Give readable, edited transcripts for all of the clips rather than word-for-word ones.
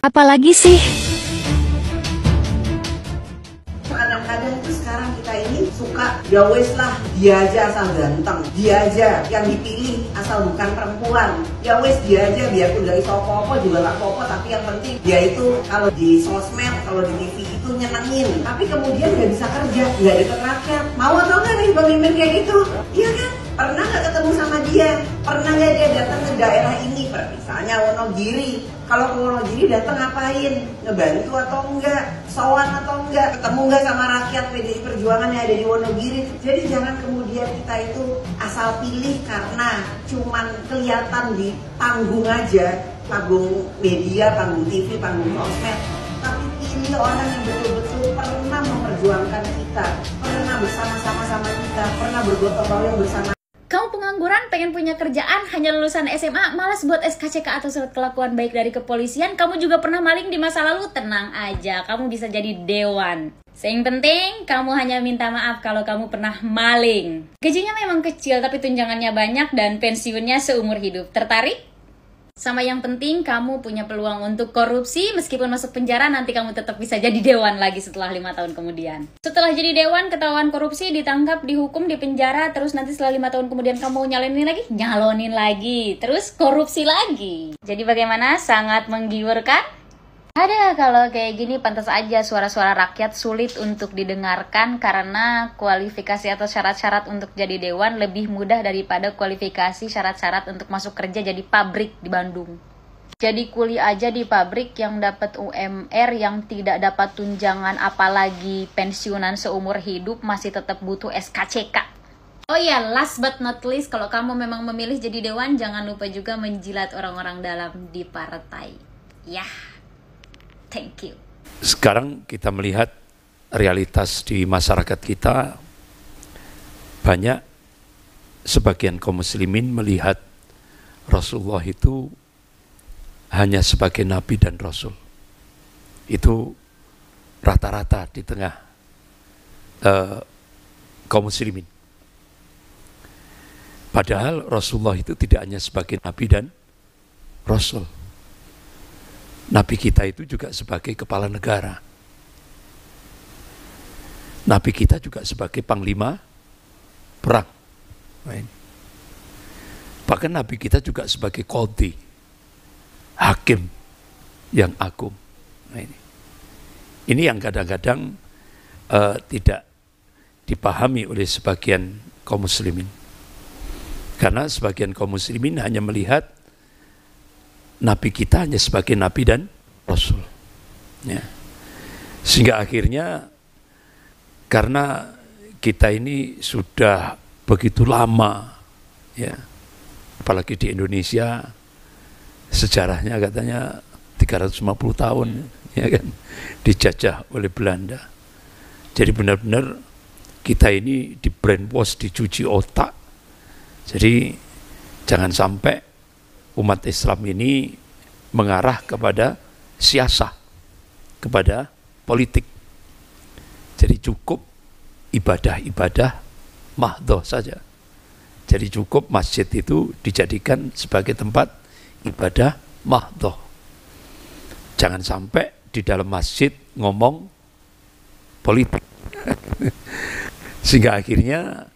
Apalagi sih? Kadang-kadang itu sekarang kita ini suka, ya wes lah, dia aja asal ganteng, dia aja yang dipilih asal bukan perempuan, ya wes dia aja biarpun dari apa-apa juga gak apa-apa, tapi yang penting dia itu kalau di sosmed, kalau di TV itu nyenengin, tapi kemudian gak bisa kerja, gak deket rakyat. Mau atau gak nih pemimpin kayak gitu? Iya kan? Pernah gak ketemu sama dia? Pernah gak dia datang ke daerah ini? Misalnya Wonogiri. Kalau ke Wonogiri datang ngapain? Ngebantu atau enggak? Sowan atau enggak? Ketemu enggak sama rakyat PDI Perjuangan yang ada di Wonogiri? Jadi jangan kemudian kita itu asal pilih karena cuman kelihatan di panggung aja, panggung media, panggung TV, panggung sosmed. Tapi pilih orang yang betul-betul pernah memperjuangkan kita, pernah bersama-sama sama kita, pernah bergotong royong bersama. Kamu pengangguran, pengen punya kerjaan, hanya lulusan SMA, malas buat SKCK atau surat kelakuan baik dari kepolisian, kamu juga pernah maling di masa lalu, tenang aja, kamu bisa jadi dewan. Yang penting, kamu hanya minta maaf kalau kamu pernah maling. Gajinya memang kecil, tapi tunjangannya banyak dan pensiunnya seumur hidup. Tertarik? Sama yang penting, kamu punya peluang untuk korupsi, meskipun masuk penjara, nanti kamu tetap bisa jadi dewan lagi setelah 5 tahun kemudian. Setelah jadi dewan, ketahuan korupsi, ditangkap, dihukum, dipenjara, terus nanti setelah 5 tahun kemudian kamu nyalonin lagi, terus korupsi lagi. Jadi bagaimana? Sangat menggiurkan? Ada, kalau kayak gini pantas aja suara-suara rakyat sulit untuk didengarkan karena kualifikasi atau syarat-syarat untuk jadi dewan lebih mudah daripada kualifikasi syarat-syarat untuk masuk kerja jadi pabrik di Bandung. Jadi kuli aja di pabrik yang dapat UMR yang tidak dapat tunjangan apalagi pensiunan seumur hidup masih tetap butuh SKCK. Oh iya, last but not least, kalau kamu memang memilih jadi dewan, jangan lupa juga menjilat orang-orang dalam di partai. Yah. Thank you. Sekarang kita melihat realitas di masyarakat kita, banyak sebagian kaum muslimin melihat Rasulullah itu hanya sebagai nabi dan rasul. Itu rata-rata di tengah kaum muslimin. Padahal Rasulullah itu tidak hanya sebagai nabi dan rasul. Nabi kita itu juga sebagai kepala negara. Nabi kita juga sebagai panglima perang. Bahkan Nabi kita juga sebagai qadhi, hakim yang agung. Ini yang kadang-kadang tidak dipahami oleh sebagian kaum muslimin. Karena sebagian kaum muslimin hanya melihat Nabi kita hanya sebagai nabi dan rasul. Ya. Sehingga akhirnya karena kita ini sudah begitu lama, ya, apalagi di Indonesia sejarahnya katanya 350 tahun, ya kan, dijajah oleh Belanda. Jadi benar-benar kita ini di brainwash, dicuci otak. Jadi jangan sampai umat Islam ini mengarah kepada siasah, kepada politik. Jadi cukup ibadah-ibadah mahdhah saja. Jadi cukup masjid itu dijadikan sebagai tempat ibadah mahdhah. Jangan sampai di dalam masjid ngomong politik. Sehingga akhirnya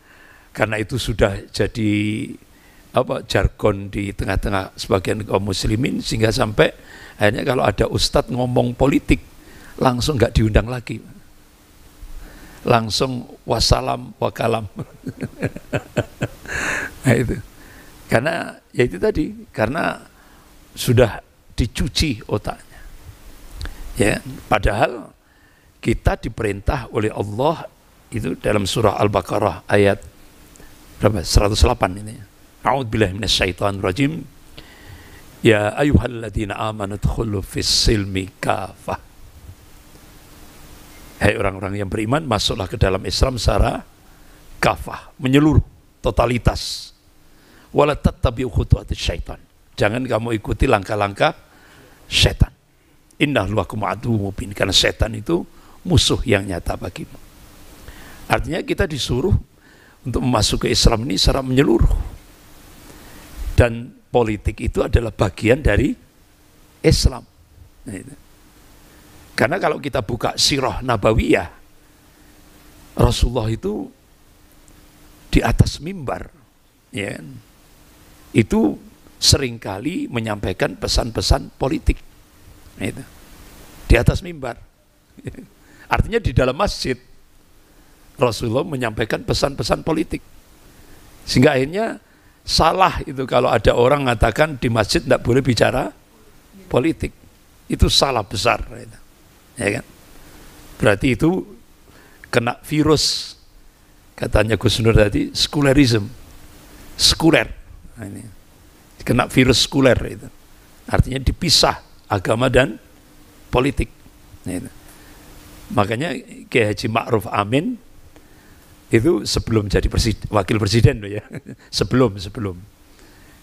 karena itu sudah jadi jargon di tengah-tengah sebagian kaum muslimin, sehingga sampai akhirnya kalau ada ustadz ngomong politik langsung nggak diundang lagi, langsung wassalam wakalam. Nah itu karena ya itu tadi, karena sudah dicuci otaknya, ya. Padahal kita diperintah oleh Allah itu dalam surah Al-Baqarah ayat berapa, 108 ini. A'udzubillahi minasyaitonir rajim. Ya ayyuhalladzina amanu udkhulu fis-silmi kafah. Hai orang-orang yang beriman, masuklah ke dalam Islam secara kafah, menyeluruh, totalitas. Wala tattabi'u khutuwatis syaitan. Jangan kamu ikuti langkah-langkah setan. Innahu lakum aduwwun mubin, karena setan itu musuh yang nyata bagimu. Artinya kita disuruh untuk memasuki Islam ini secara menyeluruh. Dan politik itu adalah bagian dari Islam. Nah, itu. Karena kalau kita buka sirah nabawiyah, Rasulullah itu di atas mimbar, ya, itu seringkali menyampaikan pesan-pesan politik. Nah, itu. Di atas mimbar. Artinya di dalam masjid Rasulullah menyampaikan pesan-pesan politik. Sehingga akhirnya salah itu kalau ada orang mengatakan di masjid tidak boleh bicara politik. Itu salah besar. Ya kan? Berarti itu kena virus, katanya Gus Nur tadi, sekularisme. Sekuler. Nah, ini. Kena virus sekuler itu. Artinya dipisah agama dan politik. Nah, itu. Makanya Kiai Haji Ma'ruf Amin itu sebelum jadi wakil presiden loh ya. sebelum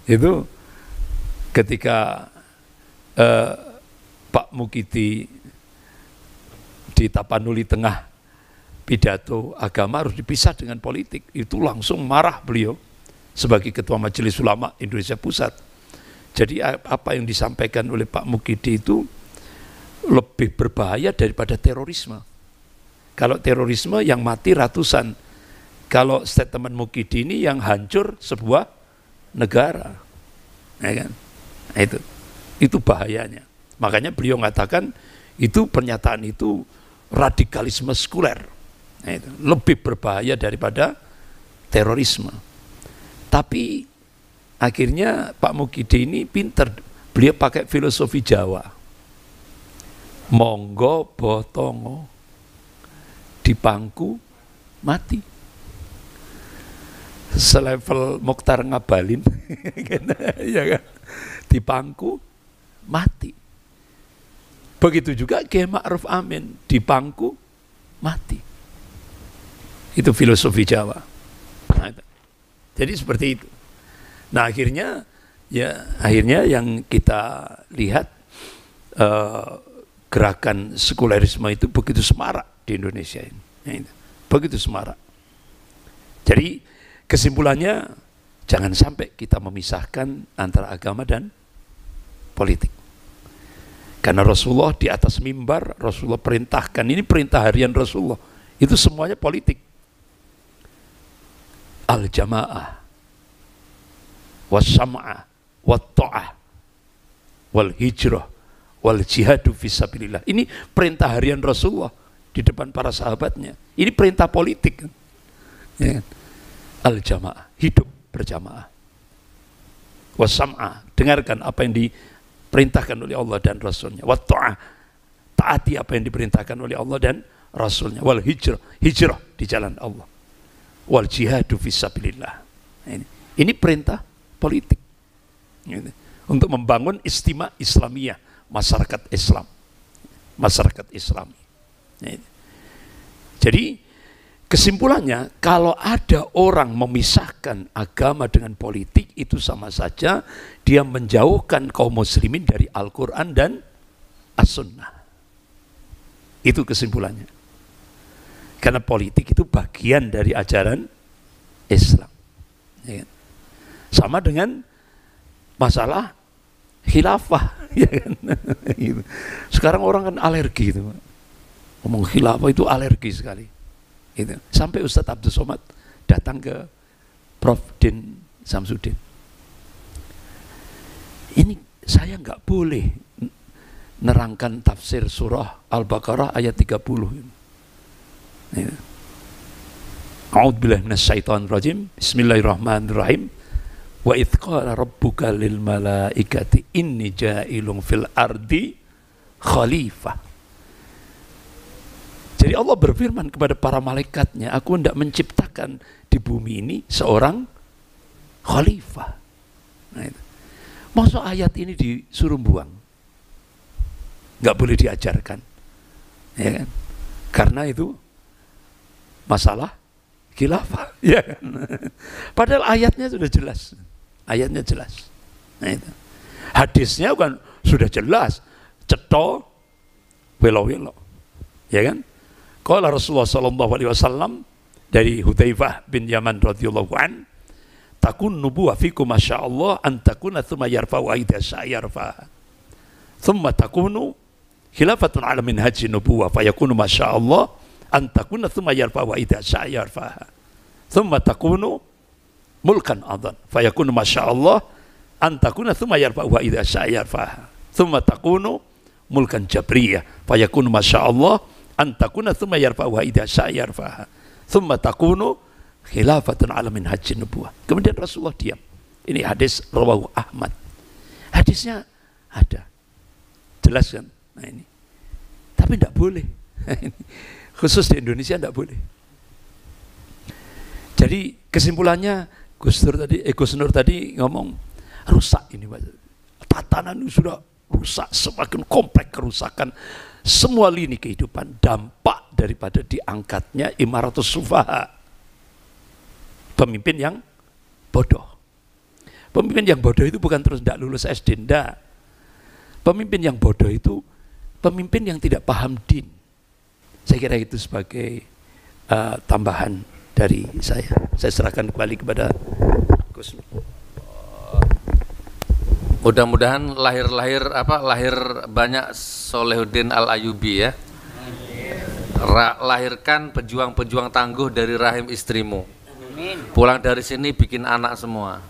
itu ketika Pak Mukidi di Tapanuli Tengah pidato agama harus dipisah dengan politik, itu langsung marah beliau sebagai Ketua Majelis Ulama Indonesia Pusat. Jadi apa yang disampaikan oleh Pak Mukidi itu lebih berbahaya daripada terorisme. Kalau terorisme yang mati ratusan, kalau statement Mukidi ini yang hancur sebuah negara, ya kan? Nah, itu bahayanya. Makanya beliau mengatakan itu pernyataan itu radikalisme sekuler. Nah, itu lebih berbahaya daripada terorisme. Tapi akhirnya Pak Mukidi ini pinter, beliau pakai filosofi Jawa. Monggo botongo di pangku mati. Selevel Mokhtar Ngabalin ya kan? Di pangku mati. Begitu juga Kiai Ma'ruf Amin di pangku mati. Itu filosofi Jawa. Nah, jadi seperti itu. Nah akhirnya yang kita lihat gerakan sekulerisme itu begitu semarak di Indonesia ini. Nah, begitu semarak. Jadi kesimpulannya jangan sampai kita memisahkan antara agama dan politik. Karena Rasulullah di atas mimbar, Rasulullah perintahkan, ini perintah harian Rasulullah, itu semuanya politik. Al-jamaah, was-sam'ah, wat-ta'ah, wal-hijrah, wal-jihadu fisabilillah. Ini perintah harian Rasulullah di depan para sahabatnya. Ini perintah politik. Ya. Al-jamaah, hidup berjamaah. Was-sam'ah, dengarkan apa yang diperintahkan oleh Allah dan Rasulnya. Wat-ta'ah, taati apa yang diperintahkan oleh Allah dan Rasulnya. Wal-hijrah, hijrah di jalan Allah. Wal-jihadu fisabilillah. Ini perintah politik. Untuk membangun istimewa Islamiyah, masyarakat Islam, masyarakat Islami. Jadi kesimpulannya, kalau ada orang memisahkan agama dengan politik, itu sama saja dia menjauhkan kaum muslimin dari Al-Quran dan As-Sunnah. Itu kesimpulannya. Karena politik itu bagian dari ajaran Islam. Sama dengan masalah khilafah. Sekarang orang kan alergi itu. Ngomong khilafah itu alergi sekali. Sampai Ustadz Abdul Somad datang ke Prof. Din Samsudin. Ini saya nggak boleh nerangkan tafsir surah Al-Baqarah ayat 30. A'udzubillahi minasyaitonir rajim. Bismillahirrahmanirrahim. Wa idz qala rabbuka lil malaikati inni ja'ilun fil ardi khalifah. Jadi Allah berfirman kepada para malaikatnya, aku hendak menciptakan di bumi ini seorang khalifah. Nah, itu. Masa ayat ini disuruh buang? Nggak boleh diajarkan. Ya kan? Karena itu masalah khilafah. Ya kan? Padahal ayatnya sudah jelas. Ayatnya jelas. Nah, itu. Hadisnya kan sudah jelas. Cetho, welo-welo. Ya kan? Qala Rasulullah sallallahu alaihi wasallam dari Hudzaifah bin Yaman radhiyallahu an, takun nubuwah fikum masyaallah an takuna thumma yarfa'u aidha sya'yarfa. Thumma takunu khilafatun ala minhaji nubuwah fayakunu masyaallah an takuna thumma yarfa'u idza sya'a yarfa'ha thumma takunu mulkan adhan fayakunu masyaallah an takuna thumma yarfa'u idza sya'a yarfa'ha thumma takunu mulkan jabriyah fayakunu masyaallah an takuna thumma yarfa'u idza sya'a yarfa'ha thumma takunu khilafatun ala minhaji nubuwah. Kemudian Rasulullah diam. Ini hadis rawahu Ahmad. Hadisnya ada. Jelas kan? Nah ini. Tapi tidak boleh. Khusus di Indonesia tidak boleh. Jadi kesimpulannya Gus Nur tadi ngomong rusak ini, tatanan sudah rusak, semakin kompleks kerusakan semua lini kehidupan, dampak daripada diangkatnya imaratus sufaha, pemimpin yang bodoh. Pemimpin yang bodoh itu bukan terus tidak lulus SD, tidak. Pemimpin yang bodoh itu pemimpin yang tidak paham din. Saya kira itu sebagai tambahan dari saya. Saya serahkan kembali kepada Gus. Mudah-mudahan lahir banyak Solehuddin Al-Ayyubi ya. Lahirkan pejuang-pejuang tangguh dari rahim istrimu. Pulang dari sini bikin anak semua.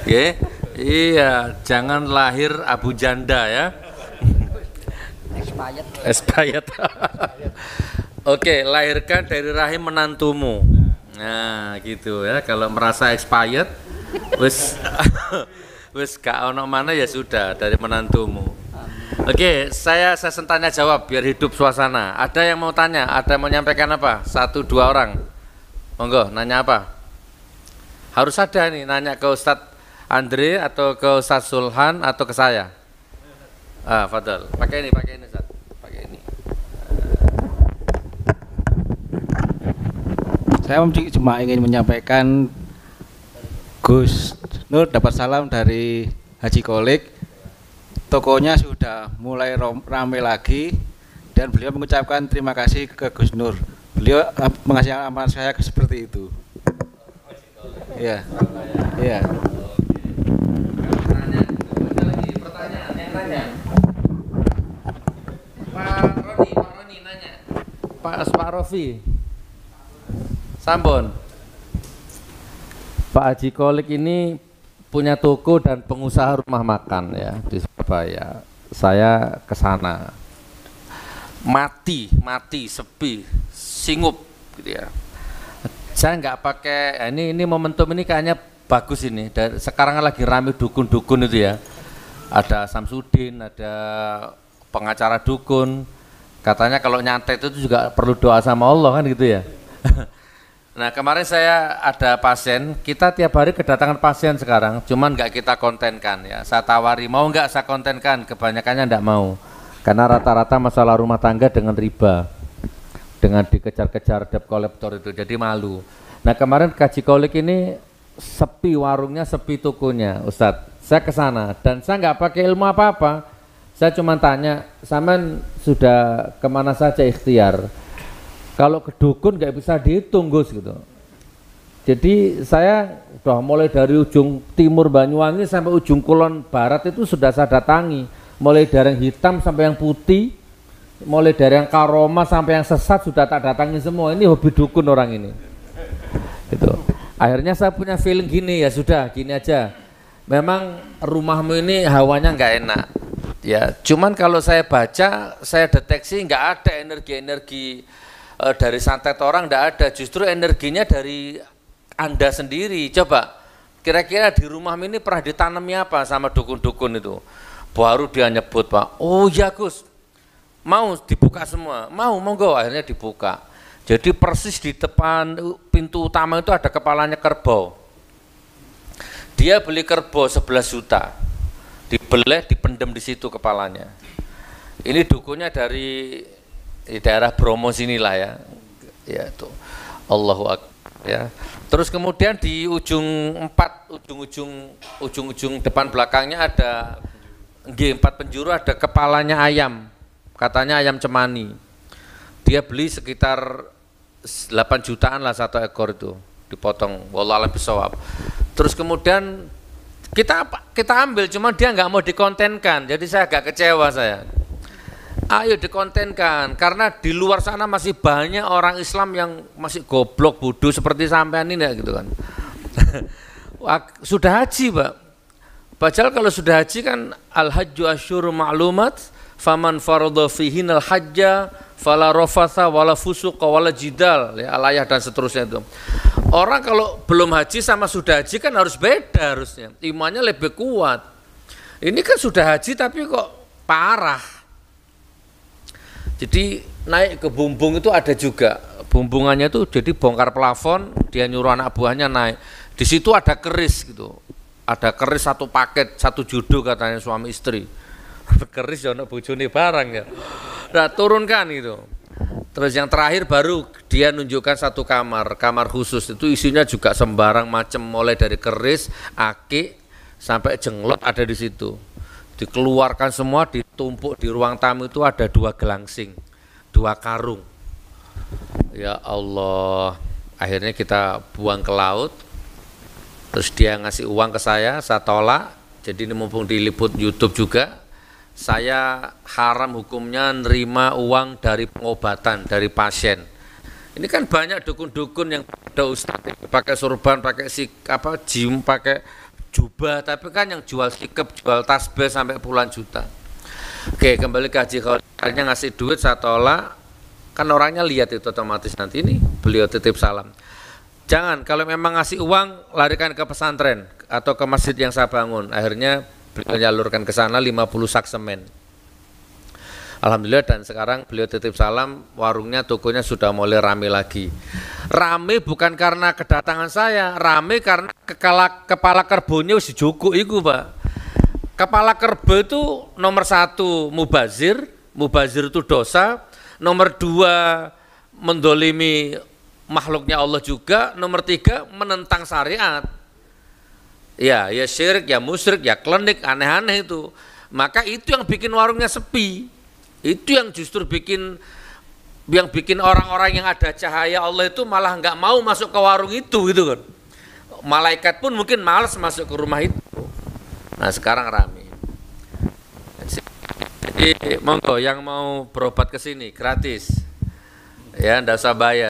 Oke, iya, jangan lahir Abu Janda ya. Expired. Oke, lahirkan dari rahim menantumu. Nah, gitu ya. Kalau merasa expired, wis gak ono mana ya sudah dari menantumu. Oke, saya tanya jawab biar hidup suasana. Ada yang mau tanya? Ada yang mau nyampaikan apa? 1-2 orang. Monggo, nanya apa? Harus ada nih, nanya ke Ustadz Andre atau ke Ustadz Sulhan atau ke saya. Fadal. Pakai ini Ustadz. Pakai ini. Saya cuma ingin menyampaikan Gus Nur dapat salam dari Haji Kolik. Tokonya sudah mulai ramai lagi dan beliau mengucapkan terima kasih ke Gus Nur. Beliau mengasih amanah saya seperti itu. Iya. Iya. Ada lagi pertanyaan yang nanya. Pak Roni nanya. Pak Rofi. Sambon. Pak Haji Kolik ini punya toko dan pengusaha rumah makan ya di Surabaya. Saya ke sana. Mati, sepi, singup gitu ya. Saya nggak pakai ini momentum ini kayaknya bagus ini. Sekarang lagi rame dukun-dukun itu ya. Ada Samsudin, ada pengacara dukun. Katanya kalau nyantet itu juga perlu doa sama Allah kan gitu ya. Nah kemarin saya ada pasien, kita tiap hari kedatangan pasien sekarang, cuman nggak kita kontenkan ya. Saya tawari, mau nggak saya kontenkan, kebanyakannya nggak mau. Karena rata-rata masalah rumah tangga dengan riba, dengan dikejar-kejar debt collector itu, jadi malu. Nah kemarin Haji Kolik ini sepi warungnya, sepi tokonya, Ustadz. Saya ke sana dan saya nggak pakai ilmu apa-apa. Saya cuma tanya, sampean sudah kemana saja ikhtiar? Kalau ke dukun nggak bisa dihitung Gus gitu. Jadi saya udah mulai dari ujung timur Banyuwangi sampai ujung kulon barat itu sudah saya datangi. Mulai dari yang hitam sampai yang putih, mulai dari yang karoma sampai yang sesat sudah tak datangi semua. Ini hobi dukun orang ini. Gitu. Akhirnya saya punya feeling gini, ya sudah gini aja. Memang rumahmu ini hawanya nggak enak. Ya, cuman kalau saya baca, saya deteksi nggak ada energi-energi dari santet orang, nggak ada, justru energinya dari Anda sendiri. Coba kira-kira di rumah ini pernah ditanami apa sama dukun-dukun itu? Baru dia nyebut, Pak, oh ya Gus, mau dibuka semua, mau, monggo, akhirnya dibuka. Jadi persis di depan pintu utama itu ada kepalanya kerbau. Dia beli kerbau 11 juta, dibeleh, dipendem di situ kepalanya. Ini dukunnya dari daerah Bromo sinilah ya tuh, Allahu Akbar ya. Terus kemudian di ujung depan belakangnya ada G4 penjuru, ada kepalanya ayam, katanya ayam cemani. Dia beli sekitar 8 jutaan lah satu ekor itu, dipotong, wallahu a'lam bishawab. Terus kemudian Kita ambil, cuma dia nggak mau dikontenkan, jadi saya agak kecewa saya. Ayo dikontenkan, karena di luar sana masih banyak orang Islam yang masih goblok bodoh seperti sampean ini gitu kan. Sudah haji, Pak. Padahal kalau sudah haji kan al-hajju asyhurun ma'lumat, faman faradha fihinal hajja fala rafatha wala fusuqa wala jidal, ya, al-ayah dan seterusnya itu. Orang kalau belum haji sama sudah haji kan harus beda harusnya. Imannya lebih kuat. Ini kan sudah haji tapi kok parah. Jadi naik ke bumbung itu ada juga. Bumbungannya itu jadi bongkar plafon, dia nyuruh anak buahnya naik. Di situ ada keris gitu. Ada keris satu paket, satu judo katanya suami istri. Keris ya anak bojone barang ya. Nah, turunkan gitu. Terus yang terakhir baru dia nunjukkan satu kamar khusus, itu isinya juga sembarang macam, mulai dari keris, akik sampai jenglot ada di situ. Dikeluarkan semua, ditumpuk di ruang tamu itu ada 2 gelangsing, 2 karung. Ya Allah, akhirnya kita buang ke laut. Terus dia ngasih uang ke saya tolak. Jadi ini mumpung diliput YouTube juga. Saya haram hukumnya nerima uang dari pengobatan, dari pasien. Ini kan banyak dukun-dukun yang ada ustadz pakai sorban, pakai jim, pakai jubah, tapi kan yang jual sikep, jual tasbih sampai puluhan juta. Oke, kembali ke Haji Khalid, akhirnya ngasih duit saya tolak, kan orangnya lihat itu otomatis nanti ini beliau titip salam. Jangan, kalau memang ngasih uang larikan ke pesantren atau ke masjid yang saya bangun. Akhirnya beliau menyalurkan ke sana 50 sak semen. Alhamdulillah, dan sekarang beliau titip salam, warungnya, tokonya sudah mulai rame lagi. Rame bukan karena kedatangan saya, rame karena kepala kerbaunya wis dijukuk iku, Pak. Kepala kerbau itu nomor 1 mubazir itu dosa, nomor 2 mendolimi makhluknya Allah juga, nomor 3 menentang syariat. Ya syirik, ya musyrik, ya klenik, aneh-aneh itu. Maka itu yang bikin warungnya sepi. Itu yang justru bikin orang-orang yang ada cahaya Allah itu malah nggak mau masuk ke warung itu gitu kan. Malaikat pun mungkin malas masuk ke rumah itu. Nah, sekarang rame. Jadi monggo yang mau berobat ke sini gratis. Ya, enggak usah bayar.